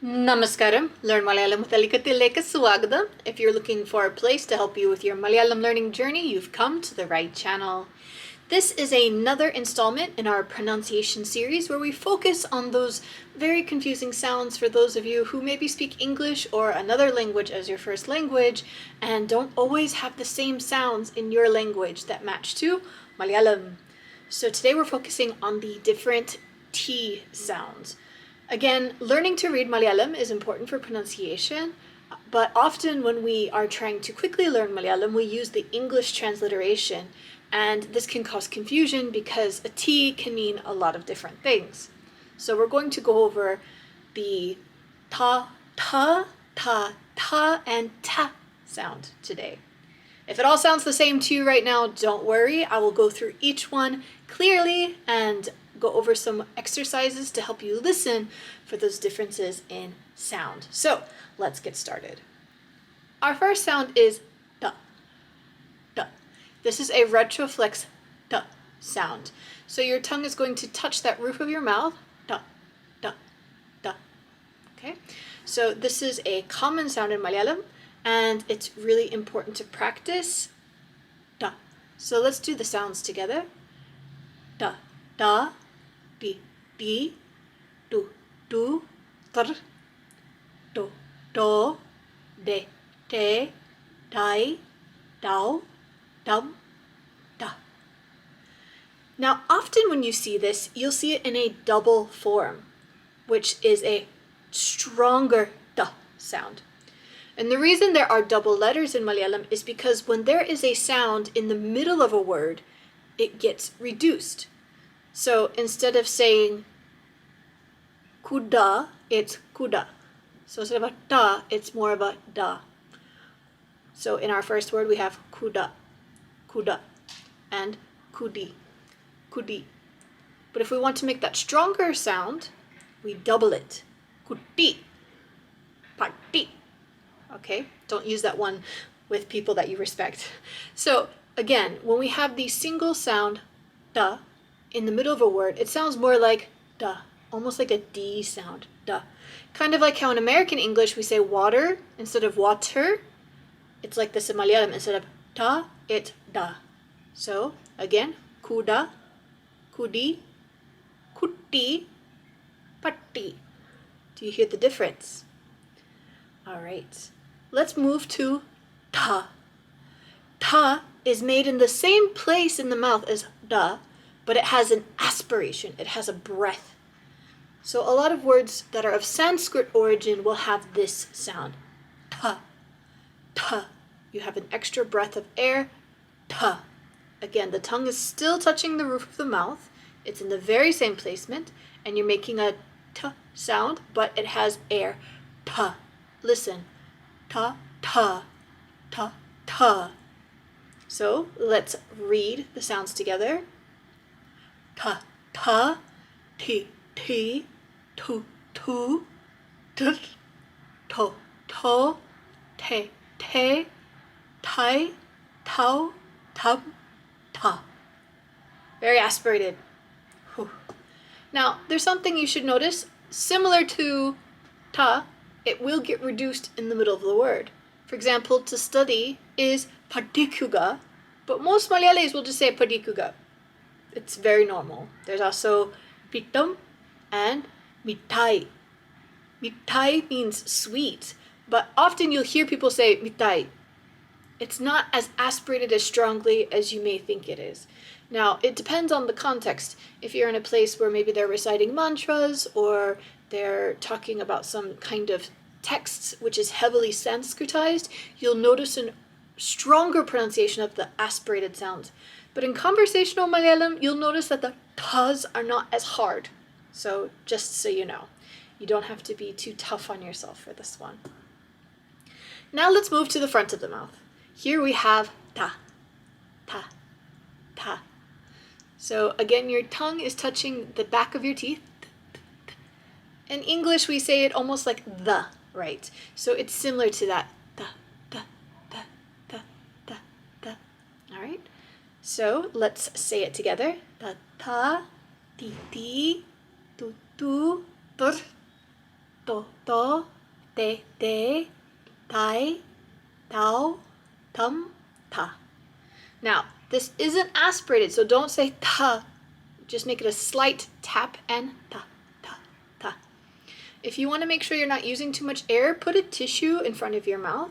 Namaskaram. Learn Malayalam with Alikatileka Swagdam. If you're looking for a place to help you with your Malayalam learning journey, you've come to the right channel. This is another installment in our pronunciation series where we focus on those very confusing sounds for those of you who maybe speak English or another language as your first language and don't always have the same sounds in your language that match to Malayalam. So today we're focusing on the different T sounds. Again, learning to read Malayalam is important for pronunciation, but often when we are trying to quickly learn Malayalam, we use the English transliteration, and this can cause confusion because a T can mean a lot of different things. So we're going to go over the ta, and ta sound today. If it all sounds the same to you right now, don't worry. I will go through each one clearly and go over some exercises to help you listen for those differences in sound. So let's get started. Our first sound is da, da. This is a retroflex da sound. So your tongue is going to touch that roof of your mouth, da, da, da. Okay? So this is a common sound in Malayalam, and it's really important to practice da. So let's do the sounds together. Da, da, di, di, do, tr, do, de, te, dai, dao, dum, da. Now, often when you see this, you'll see it in a double form, which is a stronger da sound. And the reason there are double letters in Malayalam is because when there is a sound in the middle of a word, it gets reduced. So instead of saying kuda, it's kuda. So instead of a ta, it's more of a da. So in our first word, we have kuda, kuda, and kudi, kudi. But if we want to make that stronger sound, we double it. Kuti, pati. Okay, don't use that one with people that you respect. So again, when we have the single sound da in the middle of a word, it sounds more like da, almost like a D sound, da. Kind of like how in American English we say water instead of water. It's like this in Malayalam. Instead of ta, it's da. So again, kuda, kudi, kuti, patti. Do you hear the difference? All right, let's move to ta. Ta is made in the same place in the mouth as da, but it has an aspiration, it has a breath. So a lot of words that are of Sanskrit origin will have this sound. Ta, ta. You have an extra breath of air, ta. Again, the tongue is still touching the roof of the mouth. It's in the very same placement, and you're making a ta sound, but it has air, ta. Listen, ta, ta, ta, ta. So let's read the sounds together. Ta, ta, ti, ti, tu, tu, t, to, to, te, te, tai, tau, tum, ta. Very aspirated. Whew. Now, there's something you should notice. Similar to ta, it will get reduced in the middle of the word. For example, to study is padikuga, but most Malayalis will just say padikuga. It's very normal. There's also pitam and mitai. Mitai means sweet, but often you'll hear people say mitai. It's not as aspirated as strongly as you may think it is. Now, it depends on the context. If you're in a place where maybe they're reciting mantras or they're talking about some kind of text which is heavily Sanskritized, you'll notice a stronger pronunciation of the aspirated sounds. But in conversational Malayalam, you'll notice that the tas are not as hard. So just so you know, you don't have to be too tough on yourself for this one. Now let's move to the front of the mouth. Here we have ta, ta, ta. So again, your tongue is touching the back of your teeth. In English, we say it almost like the, right? So it's similar to that. Da, da, da, da, da, da. All right? So let's say it together. Ta, ta, ti, ti, tu, tu, tr, to, te, tai, tau, tum, ta. Now, this isn't aspirated, so don't say ta. Just make it a slight tap and ta, ta, ta. If you want to make sure you're not using too much air, put a tissue in front of your mouth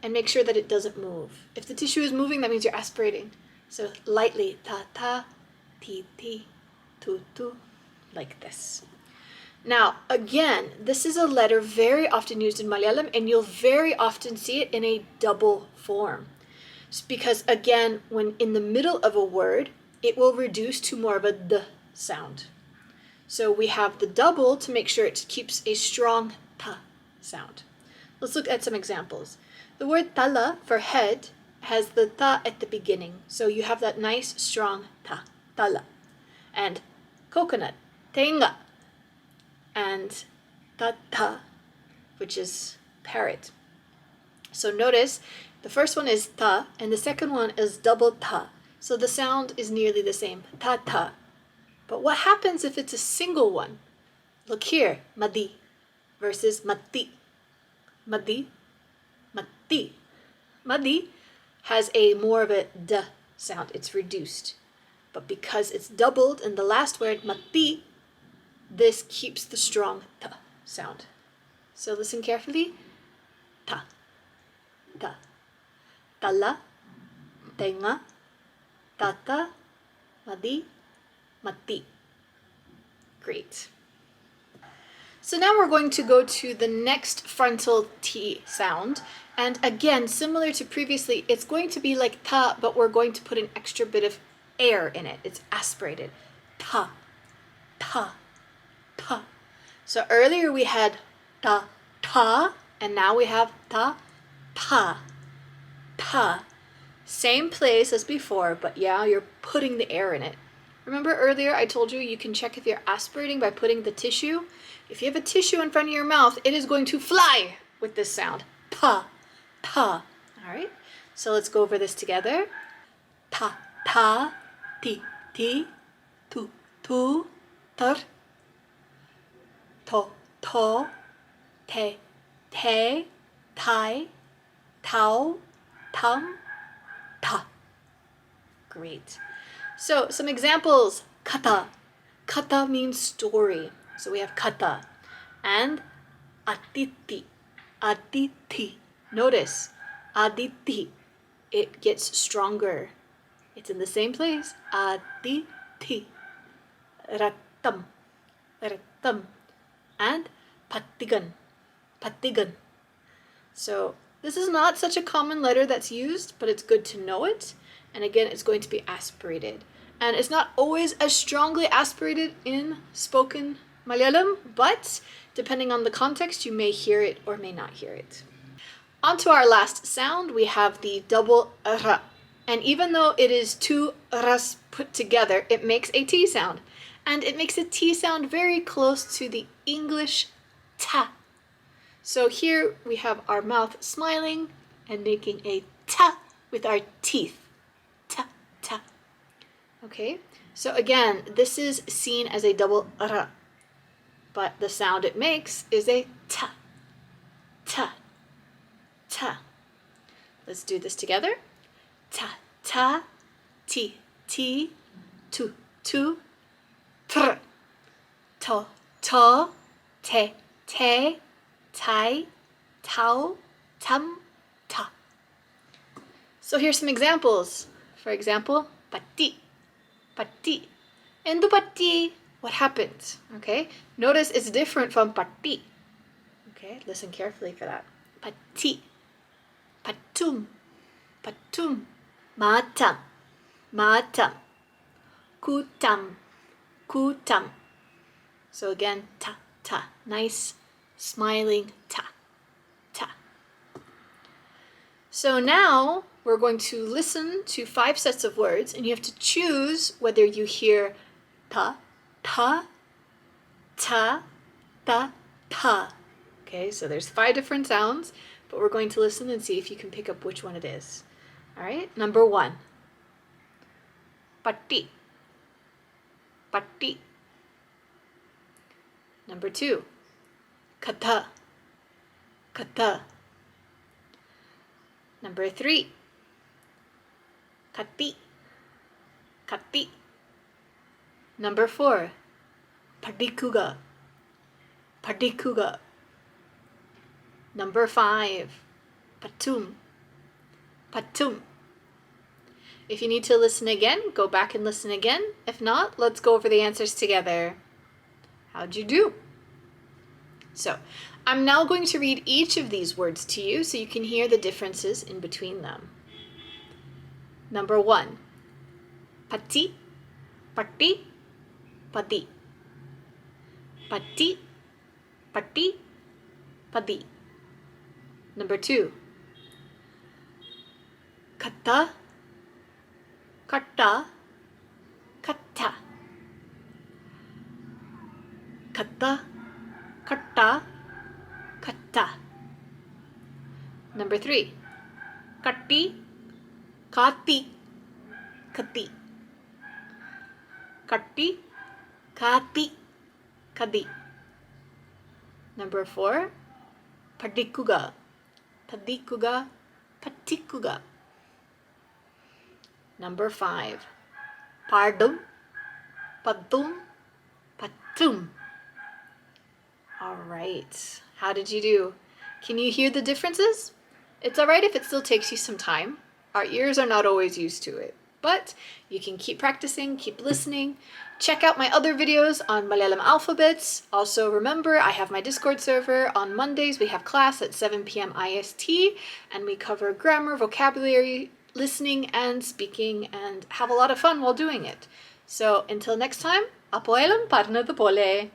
and make sure that it doesn't move. If the tissue is moving, that means you're aspirating. So lightly, ta, ta, ti, ti, tu, tu, like this. Now, again, this is a letter very often used in Malayalam, and you'll very often see it in a double form. It's because, again, when in the middle of a word, it will reduce to more of a d sound. So we have the double to make sure it keeps a strong ta sound. Let's look at some examples. The word tala for head has the ta at the beginning. So you have that nice strong ta, tala. And coconut, tenga. And ta, which is parrot. So notice the first one is ta and the second one is double ta. So the sound is nearly the same, ta. But what happens if it's a single one? Look here, madi versus mati. Madi, mati. Madi has a more of a d sound, it's reduced. But because it's doubled in the last word, mati, this keeps the strong ta sound. So listen carefully. Ta, ta. Tala, tenga, tata, madi, mati. Great. So now we're going to go to the next frontal T sound. And again, similar to previously, it's going to be like ta, but we're going to put an extra bit of air in it. It's aspirated. Ta, ta, ta. So earlier we had ta, ta, and now we have ta, pa, pa. Same place as before, but yeah, you're putting the air in it. Remember earlier I told you can check if you're aspirating by putting the tissue? If you have a tissue in front of your mouth, it is going to fly with this sound. Pa, pa. All right, so let's go over this together. Ta, ta, ti, ti, tu, tu, tar. To, te, tai, tau, tum, ta. Great. So some examples. Kata. Kata means story. So we have kata. And aditi. Aditi. Notice, aditi. It gets stronger. It's in the same place. Aditi. Rattam. Rattam. And patigan. Patigan. So this is not such a common letter that's used, but it's good to know it. And again, it's going to be aspirated. And it's not always as strongly aspirated in spoken Malayalam, but depending on the context, you may hear it or may not hear it. On to our last sound, we have the double ra. And even though it is two ras put together, it makes a T sound. And it makes a T sound very close to the English ta. So here we have our mouth smiling and making a ta with our teeth. Ta, ta. Okay, so again, this is seen as a double ra, but the sound it makes is a ta, ta, ta. Let's do this together. Ta, ta, ti, ti, tu, tu, tr. To, te, tai, tau, tum, ta. So here's some examples. For example, pati, pati. Endu pati. What happened? Okay, notice it's different from pati. Okay, listen carefully for that. Pati, patum, patum, matam, matam, kutam, kutam. So again, ta, ta. Nice, smiling ta, ta. So now we're going to listen to 5 sets of words, and you have to choose whether you hear ta, ta, ta, ta, ta. Okay, so there's 5 different sounds, but we're going to listen and see if you can pick up which one it is. All right, number 1. Patti, patti. Number 2. Kata. Kata. Number 3. Kati. Kati. Number 4. Padikuga. Padikuga. Number 5. Patum. Patum. If you need to listen again, go back and listen again. If not, let's go over the answers together. How'd you do? So, I'm now going to read each of these words to you so you can hear the differences in between them. Number 1. Pati, patti, padi. Pati, patti, padi. Number 2. Kata, katta, katta. Kata, katta, katta. Number 3. Katti, kati, kati. Katti, kati, kadi. Number 4. Padikuga, padikuga, patikuga. Number 5. Pardum, padum, patum. All right. How did you do? Can you hear the differences? It's all right if it still takes you some time. Our ears are not always used to it, but you can keep practicing, keep listening. Check out my other videos on Malayalam Alphabets. Also remember, I have my Discord server. On Mondays, we have class at 7 p.m. IST, and we cover grammar, vocabulary, listening, and speaking, and have a lot of fun while doing it. So until next time, apoelam parnathu pole.